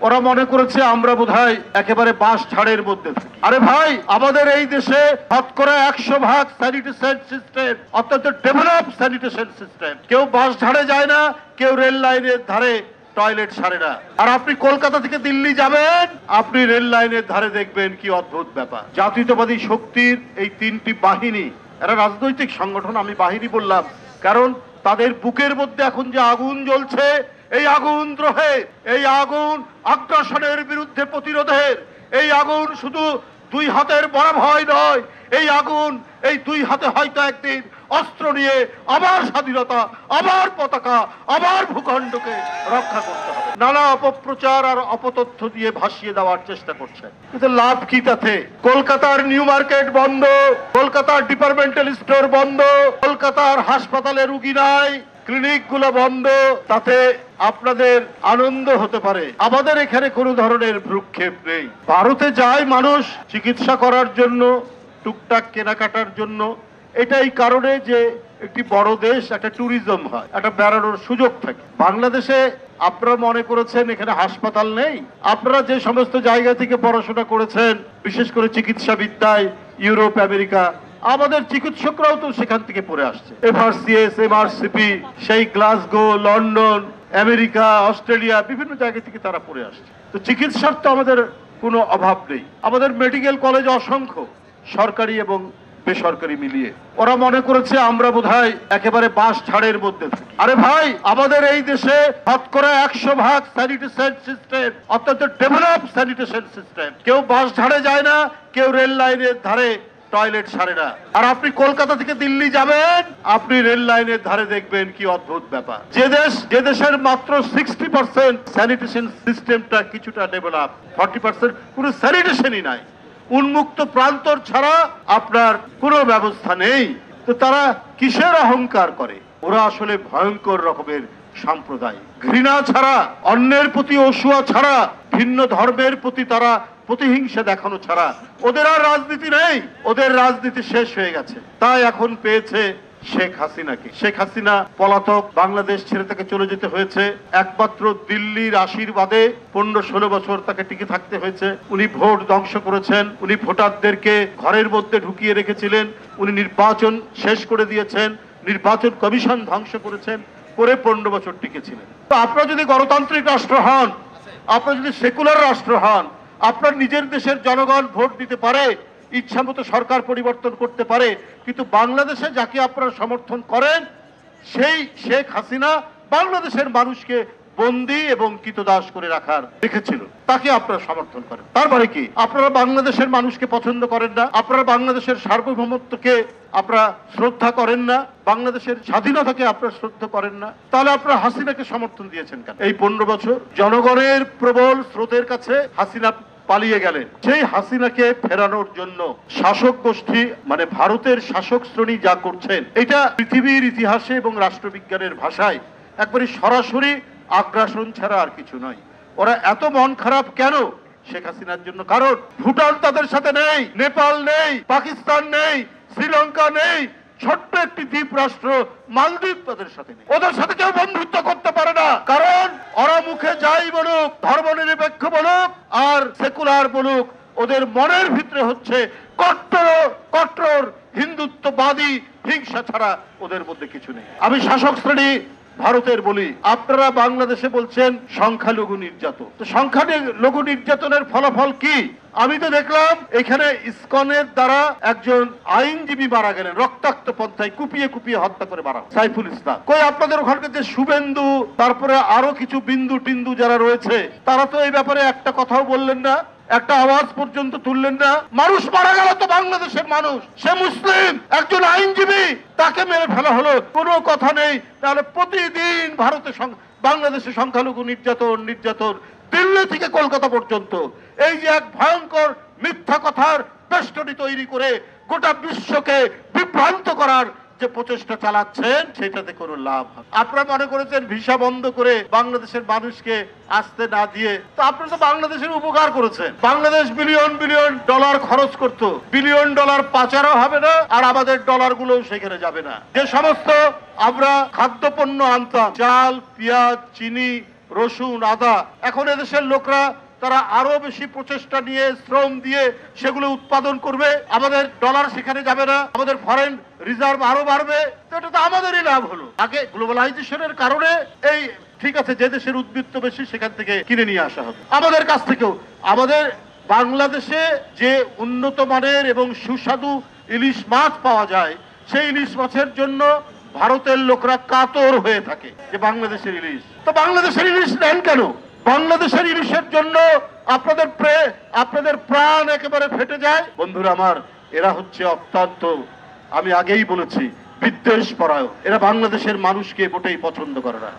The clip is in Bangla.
ওরা মনে করেছে আমরা বোধহয় একেবারে বাস ঝাড়ের মধ্যে থাকি। আরে ভাই, আমাদের এই দেশে শতকরা 100% স্যানিটেশন সিস্টেম, অত্যন্ত ডেভেলপ স্যানিটেশন সিস্টেম। কেউ বাস ঝাড়ে যায় না, কেউ রেল লাইনের ধারে টয়লেট সারে না। আর আপনি কলকাতা থেকে দিল্লি যাবেন, আপনি রেল লাইনের ধারে দেখবেন কি অদ্ভুত ব্যাপার। জাতীয়তাবাদী শক্তির এই তিনটি বাহিনী, এরা রাজনৈতিক সংগঠন, আমি বাহিনী বললাম কারণ তাদের বুকের মধ্যে এখন যে আগুন জ্বলছে, এই আগুন দ্রোহে, এই আগুন আগ্রাসনের বিরুদ্ধে প্রতিরোধের, এই আগুন শুধু দুই হাতের বড় ভয় নয়, এই আগুন এই দুই হাতে হয়তো একদিন অস্ত্র নিয়ে আবার স্বাধীনতা, আবার পতাকা, আবার ভূখণ্ডকে রক্ষা করতে হবে। নানা অপপ্রচার আর অপতথ্য দিয়ে ভাসিয়ে দেওয়ার চেষ্টা করছে, কিন্তু লাভ কি তাতে? কলকাতার নিউ মার্কেট বন্ধ, কলকাতার ডিপার্টমেন্টাল স্টোর বন্ধ, কলকাতার হাসপাতালে রুগী নাই, ক্লিনিক গুলো বন্ধ, তাতে আপনাদের আনন্দ হতে পারে। আমাদের এখানে কোনো ধরনের ভ্রুক্ষেপ নেই। ভারতে যায় মানুষ চিকিৎসা করার জন্য, টুকটাক কেনাকাটার জন্য। এটাই কারণে যে একটি বড় দেশ, একটা ট্যুরিজম হয়, একটা বেড়ানোর সুযোগ থাকে। বাংলাদেশে আপনারা মনে করেছেন এখানে হাসপাতাল নেই? আপনারা যে সমস্ত জায়গা থেকে পড়াশোনা করেছেন, বিশেষ করে চিকিৎসা বিদ্যায় ইউরোপ, আমেরিকা, আমাদের চিকিৎসকরাও তো সেখান থেকে পড়ে আসছে। FRCS, MRCP, সেই গ্লাসগো, লন্ডন, আমেরিকা, অস্ট্রেলিয়া, বিভিন্ন জায়গা থেকে তারা পড়ে আসছে। তো চিকিৎসার তো আমাদের কোনো অভাব নেই। আমাদের মেডিকেল কলেজ অসংখ্য, সরকারি এবং বেসরকারি মিলিয়ে। ওরা মনে করেছে আমরা বোধহয় একেবারে বাস ঝাড়ের মধ্যে থাকি। আরে ভাই, আমাদের এই দেশে শতকরা 100% স্যানিটেশন সিস্টেম, অত্যন্ত ডেভেলপ স্যানিটেশন সিস্টেম। কেউ বাস ঝাড়ে যায় না, কেউ রেল লাইনের ধারে টয়লেট সারে না। আর আপনি কলকাতা থেকে দিল্লি যাবেন, আপনি রেল লাইনের ধারে দেখবেন কি অদ্ভুত ব্যাপার। যে দেশের মাত্র 60% স্যানিটেশন সিস্টেমটা কিছুটা ডেভেলপ, 40% কোনো স্যানিটেশনই নাই, উন্মুক্ত প্রান্তর ছাড়া আপনার কোনো ব্যবস্থা নেই। তো তারা কিসের অহংকার করে? ওরা আসলে ভয়ঙ্কর রকমের সম্প্রদায়। ঘৃণা ছাড়া, অন্যের প্রতি অসূয়া ছাড়া, ভিন্ন ধর্মের প্রতি তারা প্রতিহিংসা দেখানো ছাড়া ওদের আর রাজনীতি নেই। ওদের রাজনীতি শেষ হয়ে গেছে। তাই এখন পেয়েছে শেখ হাসিনাকে। শেখ হাসিনা পলাতক, বাংলাদেশ ছেড়ে তাকে চলে যেতে হয়েছে। একমাত্র দিল্লির আশীর্বাদে 15-16 বছর তাকে টিকে থাকতে হয়েছে। উনি ভোট ধ্বংস করেছেন, উনি ভোটারদেরকে ঘরের মধ্যে ঢুকিয়ে রেখেছিলেন, উনি নির্বাচন শেষ করে দিয়েছেন, নির্বাচন কমিশন ধ্বংস করেছেন, করে 15 বছর টিকেছিলেন। তো আপনারা যদি গণতান্ত্রিক রাষ্ট্র হন, আপনারা যদি সেকুলার রাষ্ট্র হন, আপনার নিজের দেশের জনগণ ভোট দিতে পারে, ইচ্ছামতো সরকার পরিবর্তন করতে পারে, কিন্তু বাংলাদেশে যাকে আপনারা সমর্থন করেন, সেই শেখ হাসিনা বাংলাদেশের মানুষকে বন্দী এবং কৃতদাস করে রেখেছিল, তাকে আপনারা সমর্থন করেন। তারপরে কি আপনারা বাংলাদেশের মানুষকে পছন্দ করেন না? আপনারা বাংলাদেশের সার্বভৌমত্বকে আপনারা শ্রদ্ধা করেন না? বাংলাদেশের স্বাধীনতাকে আপনারা শ্রদ্ধা করেন না? তাহলে আপনারা হাসিনাকে সমর্থন দিয়েছেন কেন? এই 15 বছর জনগণের প্রবল স্রোতের কাছে হাসিনা পালিয়ে গেলেন। সেই হাসিনাকে ফেরানোর জন্য শাসক গোষ্ঠী, মানে ভারতের শাসক শ্রেণী যা করছেন, এটা পৃথিবীর ইতিহাসে এবং রাষ্ট্রবিজ্ঞানের ভাষায় একবারে সরাসরি আগ্রাসন ছাড়া আর কিছু নয়। ওরা এত মন খারাপ কেন শেখ হাসিনার জন্য? কারণ ভুটান তাদের সাথে নেই, নেপাল নেই, পাকিস্তান নেই, শ্রীলঙ্কা নেই, ছোট্ট একটি দ্বীপ রাষ্ট্র মালদ্বীপ তাদের সাথে নেই। ওদের সাথে কেউ বন্ধুত্ব করতে পারে না, কারণ ওরা মুখে যাই বলুক, ধর্মনিরপেক্ষ বলুক আর সেকুলার বলুক, ওদের মনের ভিতরে হচ্ছে কট্টর হিন্দুত্ববাদী হিংসা ছাড়া ওদের মধ্যে কিছু নেই। আমি শাসক শ্রেণী ভারতের বলি, আপনারা বাংলাদেশে বলছেন সংখ্যালঘু নির্যাতন। তো সংখ্যালঘু নির্যাতনের ফলাফল কি? আমি তো দেখলাম এখানে ইসকনের দ্বারা একজন আইনজীবী মারা গেলেন, রক্তাক্ত পন্থায় কুপিয়ে কুপিয়ে হত্যা করে মারা, সাইফুল ইসলাম। কই আপনাদের ওখানকার যে শুভেন্দু, তারপরে আরো কিছু বিন্দু টিন্দু যারা রয়েছে, তারা তো এই ব্যাপারে একটা কথাও বললেন না, একটা আওয়াজ পর্যন্ত তুললেন না। মানুষ মারা গেল তো বাংলাদেশের মানুষ, সে মুসলিম, একজন আইনজীবী, তাকে মেরে ফেলা হলো, কোনো কথা নেই। তাহলে প্রতিদিন বাংলাদেশে সংখ্যালঘু নির্যাতন দিল্লি থেকে কলকাতা পর্যন্ত, এই যে এক ভয়ঙ্কর মিথ্যা কথার বেষ্টনী তৈরি করে গোটা বিশ্বকে বিভ্রান্ত করার যে প্রচেষ্টা চালাচ্ছেন, সেটাতে কোনো লাভ হবে? আপনারা মনে করেছেন ভিসা বন্ধ করে বাংলাদেশের মানুষকে আসতে না দিয়ে, তো আপনারা তো বাংলাদেশের উপকার করেছেন। বাংলাদেশ বিলিয়ন বিলিয়ন ডলার খরচ করতো, বিলিয়ন ডলার পাচারও হবে না, আর আমাদের ডলার গুলো সেখানে যাবে না। যে সমস্ত আমরা খাদ্যপণ্য আনতাম, চাল, পেঁয়াজ, চিনি, রসুন, আদা, এখন এদেশের লোকরা তারা আরো বেশি প্রচেষ্টা নিয়ে শ্রম দিয়ে সেগুলো উৎপাদন করবে, আমাদের ডলার সেখানে যাবে না, আমাদের ফরেন রিজার্ভ আরো বাড়বে, তো এটা তো আমাদেরই লাভ হলো। আগে গ্লোবালাইজেশনের কারণে এই ঠিক আছে যে দেশের উদ্বৃত্ত বেশি সেখান থেকে কিনে নিয়ে আসা হবে, আমাদের কাছ থেকেও। আমাদের বাংলাদেশে যে উন্নত মানের এবং সুস্বাদু ইলিশ মাছ পাওয়া যায়, সেই ইলিশ মাছের জন্য ভারতের লোকরা কাতর হয়ে থাকে যে বাংলাদেশের ইলিশ। তো বাংলাদেশের ইলিশ নেন কেন? বাংলাদেশের ইলিশের জন্য আপনাদের প্রাণ একেবারে ফেটে যায়। বন্ধুরা আমার, এরা হচ্ছে অত্যন্ত, আমি আগেই বলেছি, বিদ্বেষ পরায়ণ। এরা বাংলাদেশের মানুষকে মোটেই পছন্দ করে না।